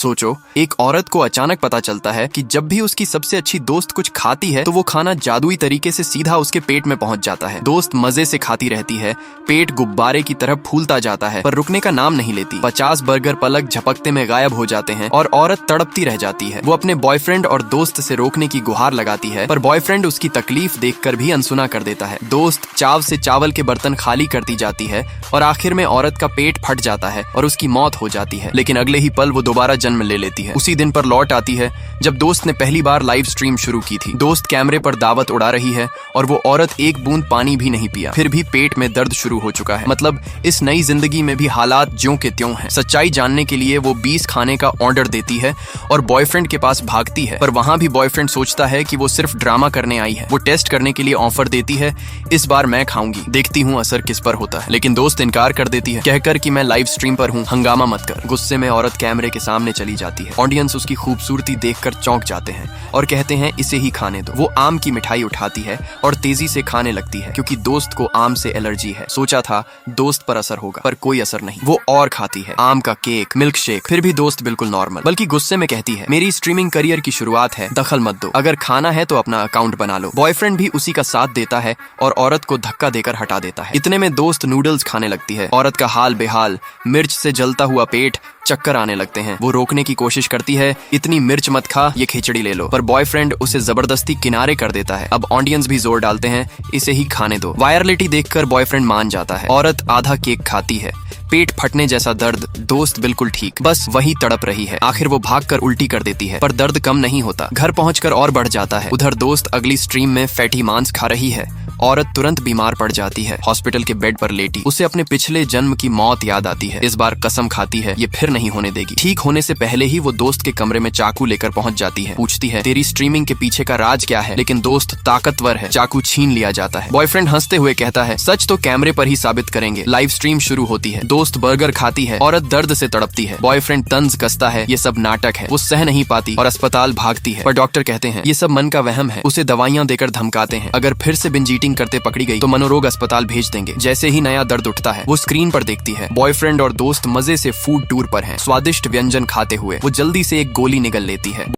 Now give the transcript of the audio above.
सोचो, एक औरत को अचानक पता चलता है कि जब भी उसकी सबसे अच्छी दोस्त कुछ खाती है तो वो खाना जादुई तरीके से सीधा उसके पेट में पहुंच जाता है। दोस्त मजे से खाती रहती है, पेट गुब्बारे की तरह फूलता जाता है पर रुकने का नाम नहीं लेती। 50 बर्गर पलक झपकते में गायब हो जाते हैं और औरत तड़पती रह जाती है। वो अपने बॉयफ्रेंड और दोस्त से रोकने की गुहार लगाती है पर बॉयफ्रेंड उसकी तकलीफ देखकर भी अनसुना कर देता है। दोस्त चाव से चावल के बर्तन खाली करती जाती है और आखिर में औरत का पेट फट जाता है और उसकी मौत हो जाती है। लेकिन अगले ही पल वो दोबारा जन्म ले लेती है। उसी दिन पर लौट आती है जब दोस्त ने पहली बार लाइव स्ट्रीम शुरू की थी। दोस्त कैमरे पर दावत उड़ा रही है और वो औरत एक बूंद पानी भी नहीं पिया, फिर भी पेट में दर्द शुरू हो चुका है। मतलब इस नई जिंदगी में भी हालात ज्यों के त्यों हैं। सच्चाई जानने के लिए वो 20 खाने का ऑर्डर देती है और बॉयफ्रेंड के पास भागती है, पर वहां भी बॉयफ्रेंड सोचता है कि वो सिर्फ ड्रामा करने आई है। वो टेस्ट करने के लिए ऑफर देती है, इस बार मैं खाऊंगी, देखती हूँ असर किस पर होता है। लेकिन दोस्त इनकार कर देती है, कहकर कि मैं लाइव स्ट्रीम पर हूँ, हंगामा मत कर। गुस्से में औरत कैमरे के सामने चली जाती है। ऑडियंस उसकी खूबसूरती देखकर चौंक जाते हैं और कहते हैं इसे ही खाने दो। वो आम की मिठाई उठाती है और तेजी से खाने लगती है क्योंकि दोस्त को आम से एलर्जी है। सोचा था दोस्त पर असर होगा पर कोई असर नहीं। वो और खाती है आम का केक, मिल्क शेक, फिर भी दोस्त बिल्कुल नॉर्मल। बल्कि गुस्से में कहती है मेरी स्ट्रीमिंग करियर की शुरुआत है, दखल मत दो, अगर खाना है तो अपना अकाउंट बना लो। बॉयफ्रेंड भी उसी का साथ देता है और औरत को धक्का देकर हटा देता है। इतने में दोस्त नूडल्स खाने लगती है। औरत का हाल बेहाल, मिर्च से जलता हुआ पेट, चक्कर आने लगते हैं। वो रोकने की कोशिश करती है, इतनी मिर्च मत खा, ये खिचड़ी ले लो, पर बॉयफ्रेंड उसे जबरदस्ती किनारे कर देता है। अब ऑडियंस भी जोर डालते हैं, इसे ही खाने दो। वायरलिटी देखकर बॉयफ्रेंड मान जाता है। औरत आधा केक खाती है, पेट फटने जैसा दर्द, दोस्त बिल्कुल ठीक, बस वही तड़प रही है। आखिर वो भागकर उल्टी कर देती है पर दर्द कम नहीं होता, घर पहुंचकर और बढ़ जाता है। उधर दोस्त अगली स्ट्रीम में फैटी मांस खा रही है। औरत तुरंत बीमार पड़ जाती है, हॉस्पिटल के बेड पर लेटी। उसे अपने पिछले जन्म की मौत याद आती है। इस बार कसम खाती है ये फिर नहीं होने देगी। ठीक होने से पहले ही वो दोस्त के कमरे में चाकू लेकर पहुंच जाती है। पूछती है तेरी स्ट्रीमिंग के पीछे का राज क्या है, लेकिन दोस्त ताकतवर है, चाकू छीन लिया जाता है। बॉयफ्रेंड हंसते हुए कहता है सच तो कैमरे पर ही साबित करेंगे। लाइव स्ट्रीम शुरू होती है। दोस्त बर्गर खाती है, औरत दर्द से तड़पती है। बॉयफ्रेंड तंज कसता है ये सब नाटक है। वो सह नहीं पाती और अस्पताल भागती है, पर डॉक्टर कहते हैं ये सब मन का वहम है। उसे दवाइयां देकर धमकाते हैं, अगर फिर से बिंज ईटिंग करते पकड़ी गई तो मनोरोग अस्पताल भेज देंगे। जैसे ही नया दर्द उठता है वो स्क्रीन पर देखती है बॉयफ्रेंड और दोस्त मजे से फूड टूर पर हैं, स्वादिष्ट व्यंजन खाते हुए। वो जल्दी से एक गोली निगल लेती है।